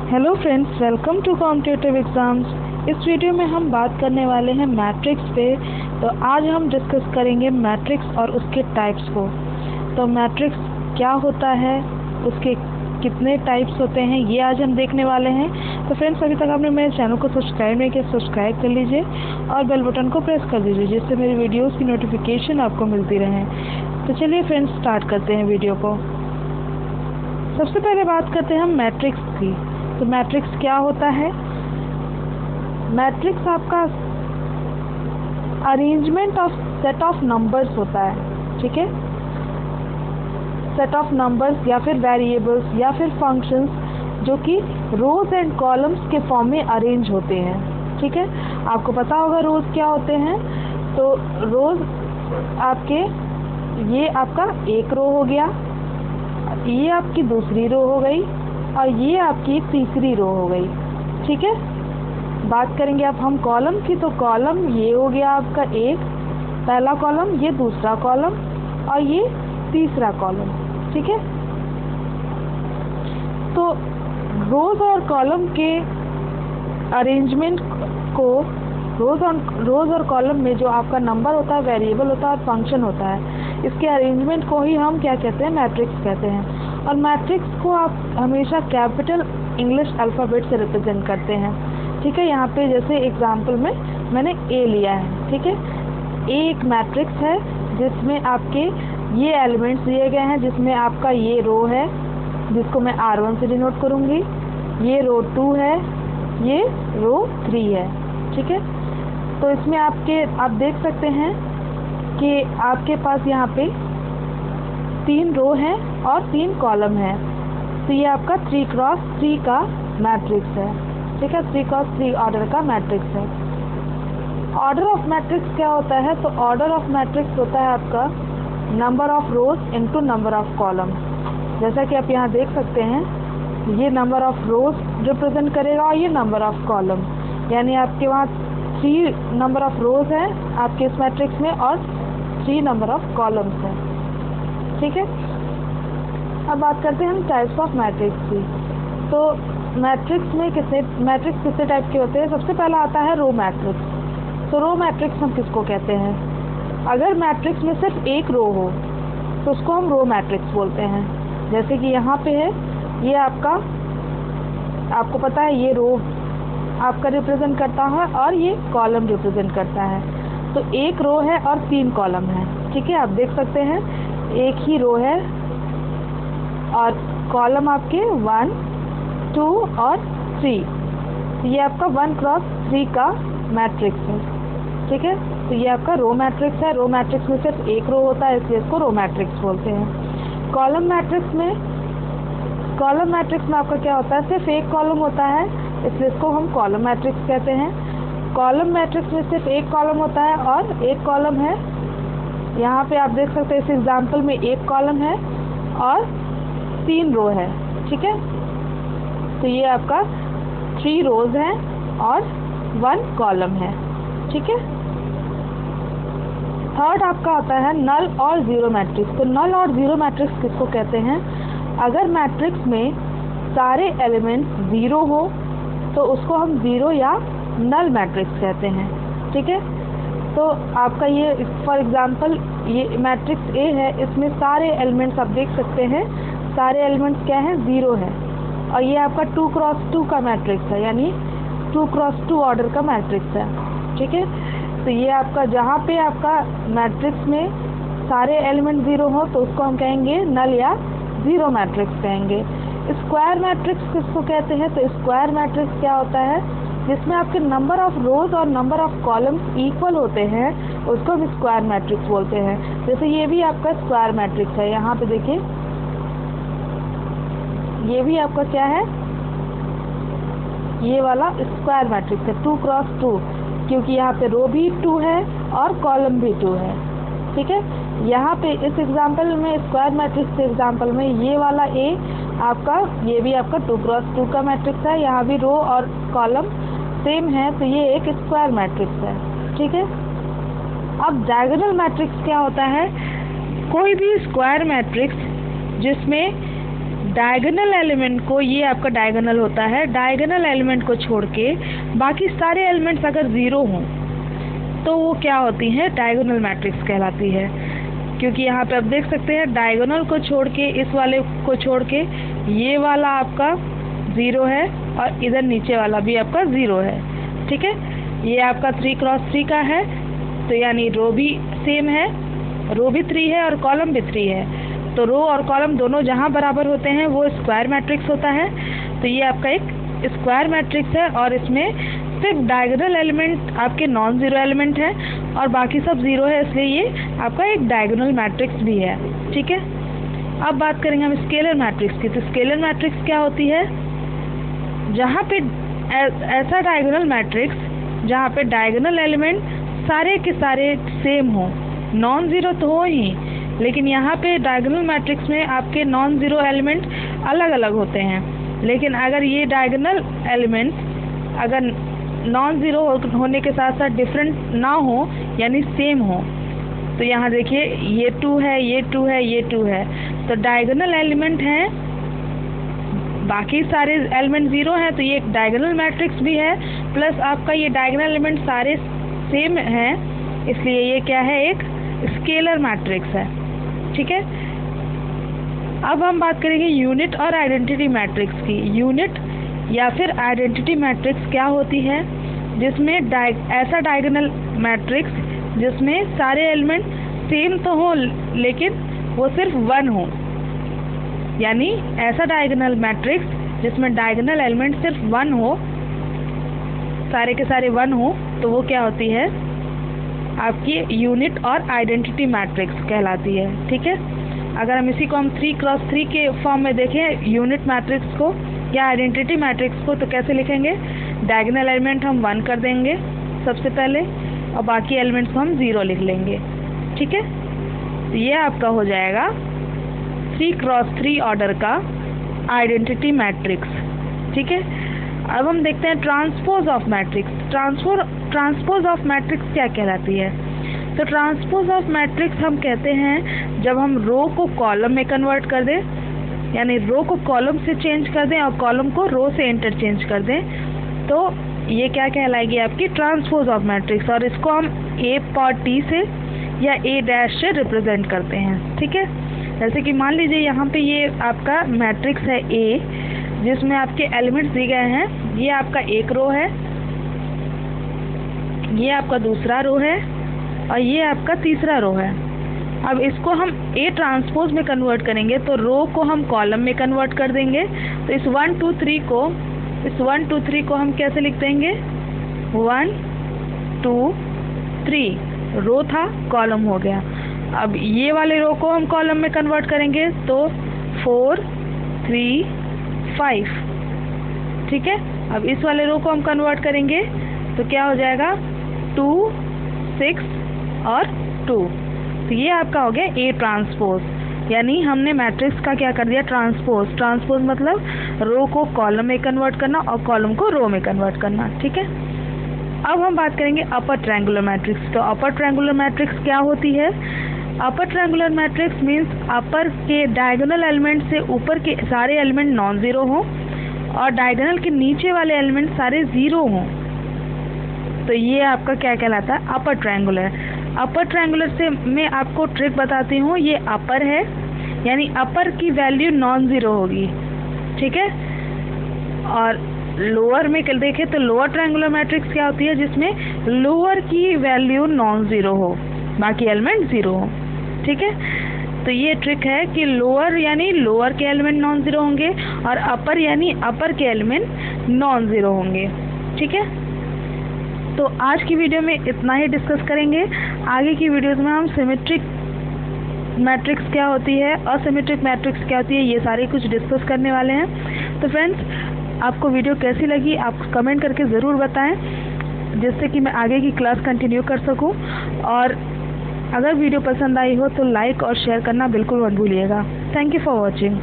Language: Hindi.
Hello friends, welcome to competitive exams. इस वीडियो में हम बात करने वाले हैं मैट्रिक्स पे। तो आज हम डिस्कस करेंगे मैट्रिक्स और उसके टाइप्स को। तो मैट्रिक्स क्या होता है, उसके कितने टाइप्स होते हैं, ये आज हम देखने वाले हैं। तो फ्रेंड्स, अभी तक आपने मेरे चैनल को सब्सक्राइब नहीं किया, सब्सक्राइब कर लीजिए और बेल बटन को प्रेस कर दीजिए, जिससे मेरी वीडियोज़ की नोटिफिकेशन आपको मिलती रहे। तो चलिए फ्रेंड्स, स्टार्ट करते हैं वीडियो को। सबसे पहले बात करते हैं हम मैट्रिक्स की। तो मैट्रिक्स क्या होता है? मैट्रिक्स आपका arrangement of set of numbers होता है, ठीक है। सेट ऑफ नंबर्स या फिर वेरिएबल्स या फिर फंक्शंस जो कि रोज एंड कॉलम्स के फॉर्म में अरेंज होते हैं, ठीक है। आपको पता होगा रोज क्या होते हैं। तो रोज आपके, ये आपका एक रो हो गया, ये आपकी दूसरी रो हो गई और ये आपकी तीसरी रो हो गई, ठीक है। बात करेंगे अब हम कॉलम की। तो कॉलम ये हो गया आपका एक पहला कॉलम, ये दूसरा कॉलम और ये तीसरा कॉलम, ठीक है। तो रोज और कॉलम के अरेंजमेंट को, रोज और कॉलम में जो आपका नंबर होता है, वेरिएबल होता है और फंक्शन होता है, इसके अरेंजमेंट को ही हम क्या कहते हैं? मैट्रिक्स कहते हैं। और मैट्रिक्स को आप हमेशा कैपिटल इंग्लिश अल्फ़ाबेट से रिप्रेजेंट करते हैं, ठीक है। यहाँ पे जैसे एग्जांपल में मैंने ए लिया है, ठीक है। ए एक मैट्रिक्स है जिसमें आपके ये एलिमेंट्स दिए गए हैं, जिसमें आपका ये रो है जिसको मैं R1 से डिनोट करूँगी, ये रो 2 है, ये रो 3 है, ठीक है। तो इसमें आप देख सकते हैं कि आपके पास यहाँ पे 3 रो हैं और 3 कॉलम है। तो ये आपका 3x3 का मैट्रिक्स है, ठीक है। 3x3 ऑर्डर का मैट्रिक्स है। ऑर्डर ऑफ मैट्रिक्स क्या होता है? तो ऑर्डर ऑफ मैट्रिक्स होता है आपका number of rose into number of column. जैसा कि आप यहाँ देख सकते हैं, ये नंबर ऑफ रोज रिप्रेजेंट करेगा और ये नंबर ऑफ कॉलम, यानी आपके वहाँ 3 नंबर ऑफ रोज हैं आपके इस मैट्रिक्स में और 3 नंबर ऑफ कॉलम्स हैं, ठीक है। अब बात करते हैं हम टाइप्स ऑफ मैट्रिक्स की। तो मैट्रिक्स कितने टाइप के होते हैं? सबसे पहला आता है रो मैट्रिक्स। तो रो मैट्रिक्स हम किसको कहते हैं? अगर मैट्रिक्स में सिर्फ एक रो हो तो उसको हम रो मैट्रिक्स बोलते हैं। जैसे कि यहाँ पे है, ये आपको पता है ये रो आपका रिप्रेजेंट करता है और ये कॉलम रिप्रेजेंट करता है। तो एक रो है और 3 कॉलम है, ठीक है। आप देख सकते हैं एक ही रो है और कॉलम आपके 1, 2 और 3। ये आपका 1x3 का मैट्रिक्स है, ठीक है। तो ये आपका रो मैट्रिक्स है। रो मैट्रिक्स में सिर्फ एक रो होता है, इसलिए इसको रो मैट्रिक्स बोलते हैं। कॉलम मैट्रिक्स में आपका क्या होता है? सिर्फ एक कॉलम होता है, इसलिए इसको हम कॉलम मैट्रिक्स कहते हैं। कॉलम मैट्रिक्स में सिर्फ एक कॉलम होता है और एक कॉलम है। यहाँ पे आप देख सकते हैं इस एग्जांपल में एक कॉलम है और 3 रो है, ठीक है। तो ये आपका 3 रोज हैं और 1 कॉलम है, ठीक है। थर्ड आपका आता है नल और जीरो मैट्रिक्स। तो नल और जीरो मैट्रिक्स किसको कहते हैं? अगर मैट्रिक्स में सारे एलिमेंट्स 0 हो तो उसको हम जीरो या नल मैट्रिक्स कहते हैं, ठीक है। तो आपका ये फॉर एग्जांपल ये मैट्रिक्स ए है, इसमें सारे एलिमेंट्स आप देख सकते हैं, सारे एलिमेंट्स क्या हैं? 0 है। और ये आपका 2x2 का मैट्रिक्स है, यानी 2x2 ऑर्डर का मैट्रिक्स है, ठीक है। तो ये आपका जहाँ पे आपका मैट्रिक्स में सारे एलिमेंट 0 हो तो उसको हम कहेंगे नल या जीरो मैट्रिक्स कहेंगे। स्क्वायर मैट्रिक्स किसको कहते हैं? तो स्क्वायर मैट्रिक्स क्या होता है? जिसमें आपके नंबर ऑफ रोज और नंबर ऑफ कॉलम्स इक्वल होते हैं, उसको हम स्क्वायर मैट्रिक्स बोलते हैं। जैसे ये भी आपका स्क्वायर मैट्रिक्स है, यहाँ पे देखिए ये भी आपका क्या है? ये वाला स्क्वायर मैट्रिक्स है, 2x2, क्योंकि यहाँ पे रो भी 2 है और कॉलम भी 2 है, ठीक है। यहाँ पे इस एग्जांपल में, स्क्वायर मैट्रिक्स के एग्जांपल में, ये वाला ए आपका, ये भी आपका 2x2 का मैट्रिक्स है, यहाँ भी रो और कॉलम सेम है, तो ये एक स्क्वायर मैट्रिक्स है, ठीक है। अब डायगोनल मैट्रिक्स क्या होता है? कोई भी स्क्वायर मैट्रिक्स जिसमें डायगोनल एलिमेंट को, ये आपका डायगोनल होता है, डायगोनल एलिमेंट को छोड़ के बाकी सारे एलिमेंट्स अगर ज़ीरो हों तो वो क्या होती हैं, डायगोनल मैट्रिक्स कहलाती है। क्योंकि यहाँ पे आप देख सकते हैं डायगोनल को छोड़ के, इस वाले को छोड़ के ये वाला आपका ज़ीरो है और इधर नीचे वाला भी आपका ज़ीरो है। ठीक है, ये आपका 3x3 का है, तो यानी रो भी सेम है, रो भी 3 है और कॉलम भी 3 है। तो रो और कॉलम दोनों जहाँ बराबर होते हैं वो स्क्वायर मैट्रिक्स होता है। तो ये आपका एक स्क्वायर मैट्रिक्स है और इसमें सिर्फ डायगोनल एलिमेंट आपके नॉन ज़ीरो एलिमेंट है और बाकी सब ज़ीरो है, इसलिए ये आपका एक डायगोनल मैट्रिक्स भी है। ठीक है, अब बात करेंगे हम स्केलर मैट्रिक्स की। तो स्केलर मैट्रिक्स क्या होती है, जहाँ पे ऐसा डायगोनल मैट्रिक्स जहाँ पे डायगोनल एलिमेंट सारे के सारे सेम हो, नॉन ज़ीरो तो हो ही, लेकिन यहाँ पे डायगोनल मैट्रिक्स में आपके नॉन ज़ीरो एलिमेंट अलग अलग होते हैं। लेकिन अगर ये डायगोनल एलिमेंट्स अगर नॉन ज़ीरो होने के साथ साथ डिफरेंट ना हो, यानी सेम हो, तो यहाँ देखिए ये 2 है, ये 2 है, ये 2 है, तो डायगोनल एलिमेंट हैं, बाकी सारे एलिमेंट ज़ीरो हैं, तो ये एक डायगोनल मैट्रिक्स भी है, प्लस आपका ये डायगोनल एलिमेंट सारे सेम हैं, इसलिए ये क्या है, एक स्केलर मैट्रिक्स है। ठीक है, अब हम बात करेंगे यूनिट और आइडेंटिटी मैट्रिक्स की। यूनिट या फिर आइडेंटिटी मैट्रिक्स क्या होती है, जिसमें ऐसा डायगोनल मैट्रिक्स जिसमें सारे एलिमेंट सेम तो हो लेकिन वो सिर्फ 1 हो, यानी ऐसा डायगोनल मैट्रिक्स जिसमें डायगोनल एलिमेंट सिर्फ 1 हो, सारे के सारे 1 हो, तो वो क्या होती है, आपकी यूनिट और आइडेंटिटी मैट्रिक्स कहलाती है। ठीक है, अगर हम इसी को हम 3x3 के फॉर्म में देखें यूनिट मैट्रिक्स को या आइडेंटिटी मैट्रिक्स को, तो कैसे लिखेंगे, डायगोनल एलिमेंट हम 1 कर देंगे सबसे पहले और बाकी एलिमेंट्स को हम 0 लिख लेंगे। ठीक है, तो ये आपका हो जाएगा 3x3 ऑर्डर का आइडेंटिटी मैट्रिक्स। ठीक है, अब हम देखते हैं transpose of matrix. Transpose of matrix क्या कहलाती है, तो ट्रांसपोज ऑफ मैट्रिक्स हम कहते हैं जब हम रो को कॉलम में कन्वर्ट कर दें, यानी रो को कॉलम से चेंज कर दें और कॉलम को रो से इंटरचेंज कर दें, तो ये क्या कहलाएगी, आपकी ट्रांसपोज ऑफ मैट्रिक्स। और इसको हम A और T से या A' से रिप्रेजेंट करते हैं। ठीक है, जैसे कि मान लीजिए यहाँ पे ये आपका मैट्रिक्स है A, जिसमें आपके एलिमेंट्स दिए गए हैं, ये आपका एक रो है, ये आपका दूसरा रो है और ये आपका तीसरा रो है। अब इसको हम A ट्रांसपोज में कन्वर्ट करेंगे तो रो को हम कॉलम में कन्वर्ट कर देंगे। तो इस 1 2 3 को हम कैसे लिख देंगे, 1 2 3, रो था कॉलम हो गया। अब ये वाले रो को हम कॉलम में कन्वर्ट करेंगे तो 4 3 5। ठीक है, अब इस वाले रो को हम कन्वर्ट करेंगे तो क्या हो जाएगा, 2 6 और 2। तो ये आपका हो गया A ट्रांसपोज, यानी हमने मैट्रिक्स का क्या कर दिया, ट्रांसपोज मतलब रो को कॉलम में कन्वर्ट करना और कॉलम को रो में कन्वर्ट करना। ठीक है, अब हम बात करेंगे अपर ट्रायंगुलर मैट्रिक्स। तो अपर ट्रायंगुलर मैट्रिक्स क्या होती है, अपर ट्रायंगुलर मैट्रिक्स मीन्स अपर के डायगोनल एलिमेंट से ऊपर के सारे एलिमेंट नॉन ज़ीरो हों और डायगोनल के नीचे वाले एलिमेंट सारे ज़ीरो हों, तो ये आपका क्या कहलाता है, अपर ट्रायंगुलर। अपर ट्रायंगुलर से मैं आपको ट्रिक बताती हूँ, ये अपर है यानी अपर की वैल्यू नॉन ज़ीरो होगी। ठीक है, और लोअर में देखें तो लोअर ट्रायंगुलर मैट्रिक्स क्या होती है, जिसमें लोअर की वैल्यू नॉन ज़ीरो हो, बाकी एलिमेंट ज़ीरो हो। ठीक है, तो ये ट्रिक है कि लोअर यानी लोअर के एलिमेंट नॉन ज़ीरो होंगे और अपर यानी अपर के एलिमेंट नॉन ज़ीरो होंगे। ठीक है, तो आज की वीडियो में इतना ही डिस्कस करेंगे। आगे की वीडियोस में हम सिमेट्रिक मैट्रिक्स क्या होती है, असिमेट्रिक मैट्रिक्स क्या होती है, ये सारे कुछ डिस्कस करने वाले हैं। तो फ्रेंड्स, आपको वीडियो कैसी लगी आप कमेंट करके ज़रूर बताएं, जिससे कि मैं आगे की क्लास कंटिन्यू कर सकूं। और अगर वीडियो पसंद आई हो तो लाइक और शेयर करना बिल्कुल मत भूलिएगा। Thank you for watching.